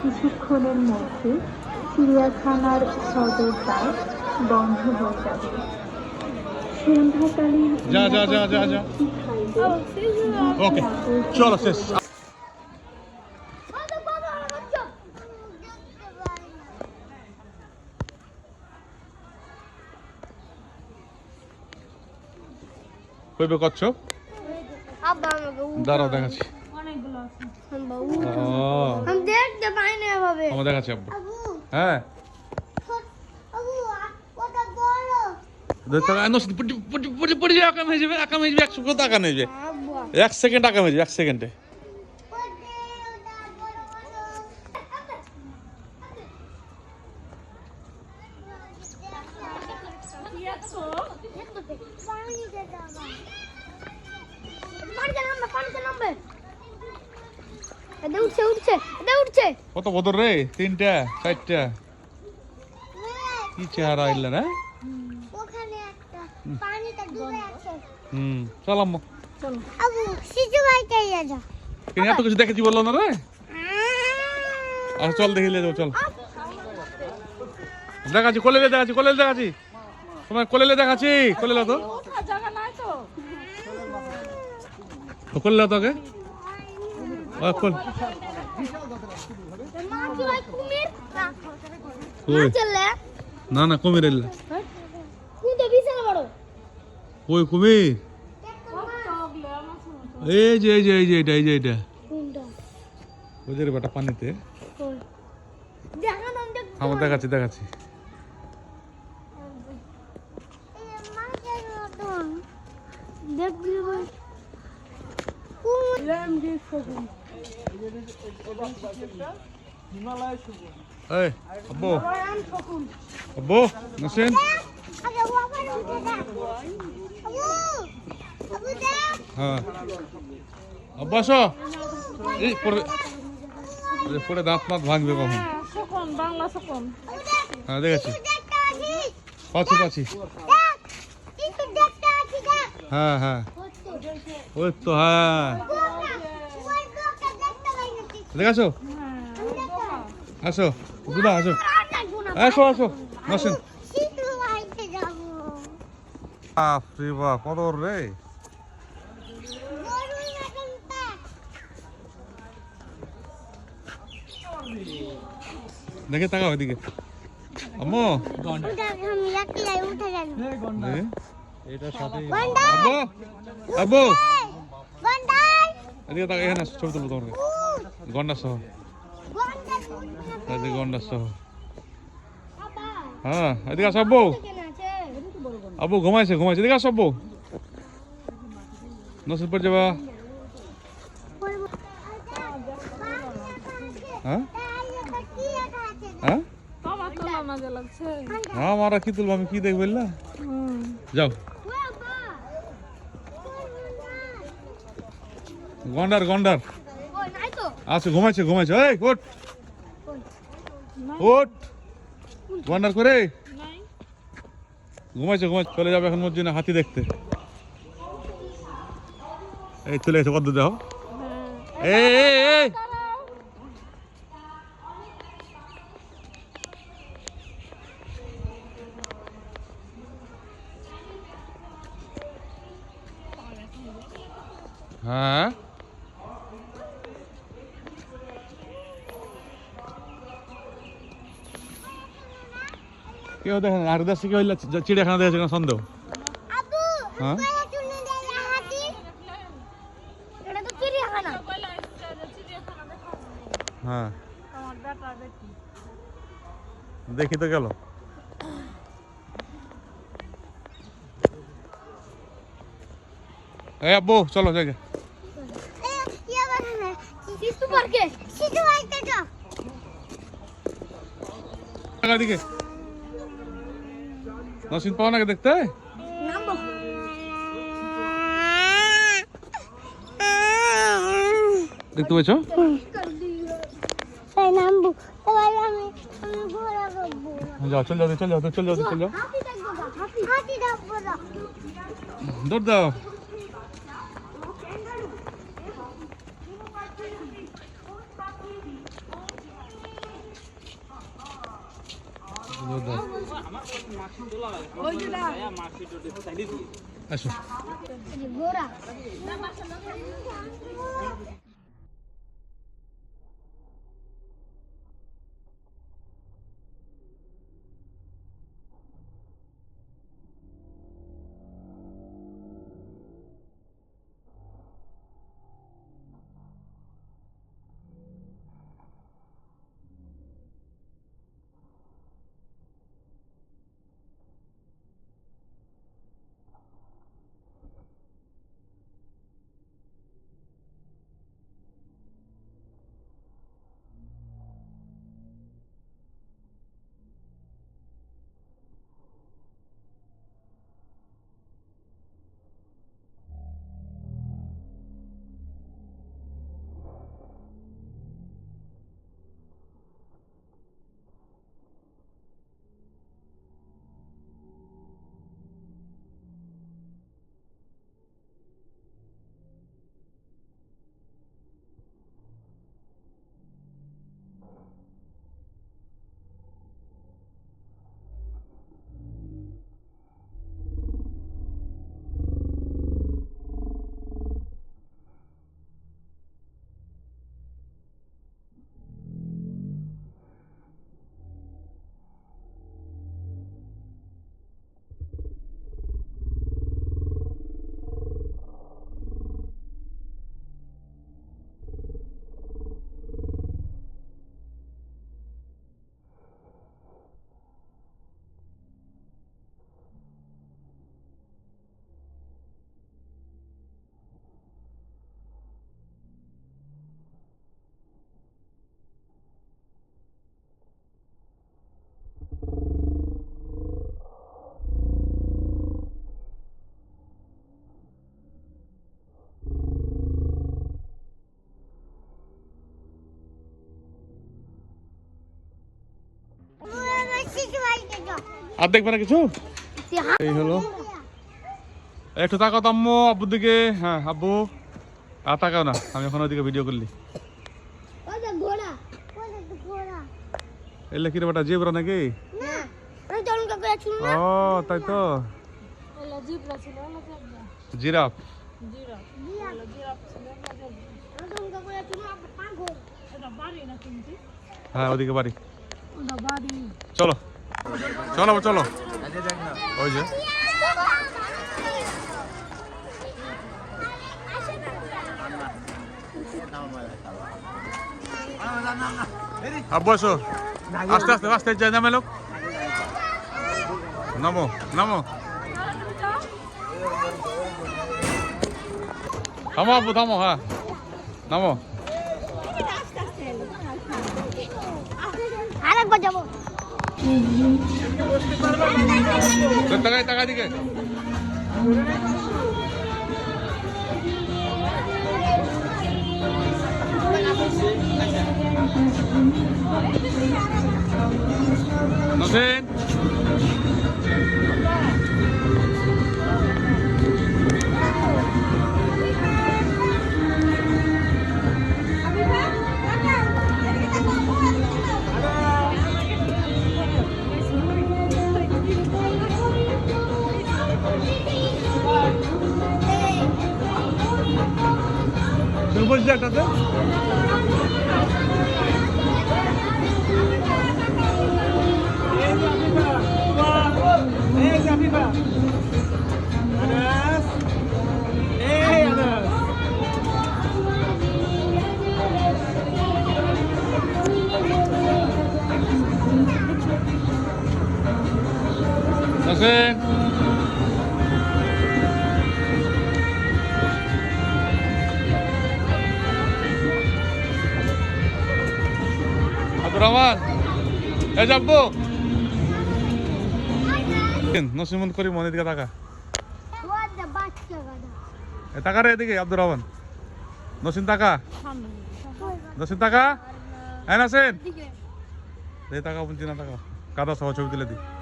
কিছুক্ষণের মধ্যে চিড়িয়াখানার সদর দ্বার বন্ধ হয়ে যাবে। সন্ধ্যাকালীন যা যা যা যা যা ওকে চলো শেষ। কইবে কচ্ছপ দাঁড়াও দেখাচ্ছি। দেখাচ্ছি আব্বু। হ্যাঁ আকাম হয়ে যাবে, আকাম হয়ে যাবে, 100 আকাম হয়ে যাবে, 1 সেকেন্ড আকাম হয়ে যাবে, 1 সেকেন্ডে। কত বদর রে, 3টা 4টা কি চেহারা আইলা না। চল আম্মু এত কিছু দেখেছি বললো না রে। আচ্ছা চল দেখিলে যাবো, চল দেখাচ্ছি, কোলেলে দেখাচ্ছি, কোলেলে দেখাচ্ছি, তোমার কোলেলে দেখাচ্ছি, কোলেলে তো কোলেলে তোকে না না কুমির এলে ওই কুমির এই যে এই যে এই যে এটা এই যে এটা ওদের বেটা পানিতে আমার দেখাচ্ছি দেখাচ্ছি। এই আব্বু আব্বু নাসিন হ্যাঁ আব্বু আসো। এই পরে দাঁত মাত ভাঙবে কখন। হ্যাঁ দেখেছি, পাচ্ছি পাচ্ছি, হ্যাঁ হ্যাঁ ওই তো, হ্যাঁ দেখাছো। আসো দুদা আসো, আসো আসো নাসিন। বাপরে বাপ কত রে, দেখে তাকাও এদিকে আম্মু। আব্বু আব্বু এদিকে তাকা, এখানে ছবি তুলবো তোমাকে গন্ডার সহ, গন্ডার সহ। হ্যাঁ এদিকে আসো আব্বু, আব্বু ঘুমাইছে ঘুমাইছে, এদিকে আসো আব্বু। নসিব পড়ে যাবা। হ্যাঁ হ্যাঁ আমার কি তুলবো, আমি কি দেখবো না। যাও গন্ডার গন্ডার আচ্ছা ঘুমাইছে ঘুমাইছে, এই ওঠ ওঠ, গন্ডার করে ঘুমাইছে ঘুমাইছে। চলে যাবে এখন মসজিদে হাতি দেখতে। এই চলে গেছে কত দেখো, এই হ্যাঁ কেউ দেখেন আর দেশে কেউ চিড়িয়াখানা দেখেছে কোনো সন্দেহ। হ্যাঁ হ্যাঁ দেখি তো গেল। এই আব্বু চলো জায়গা দিকে নাসিন পাও নাকি দেখতে। দেখতে পেয়েছো, যাও চল যাও চল যাও চল যাও চল যাও, দৌড় দাও। আসো আর দেখবে না কিছু এই হলো একটু তাকাও তো আম্মু আব্বুর দিকে হ্যাঁ আব্বু আর তাকাও না আমি এখন ওইদিকে ভিডিও করলি এলে কি রে বেটা জেব্রা নাকি ও তাই তো জিরাফ হ্যাঁ ওদিকে বাড়ি চলো চলো চলো ওই যে আব্বু আসো আস্তে আস্তে আস্তে যাই নামে লোক নামো নামো থামো আব্বু থামো হ্যাঁ নামো আরেকবার যাবো তাকাই তাকাই দিকে নসেন তুমি বলছি একটাতে নসেন আব্দুর রহমান এই যাবো নসিমন করি মনে দিকে টাকা টাকা রে এদিকে আব্দুর রহমান নসিন টাকা নসিন টাকা হ্যাঁ নাসেন এই টাকা বলছি না টাকা কাদা সহ ছবি তুলে দিই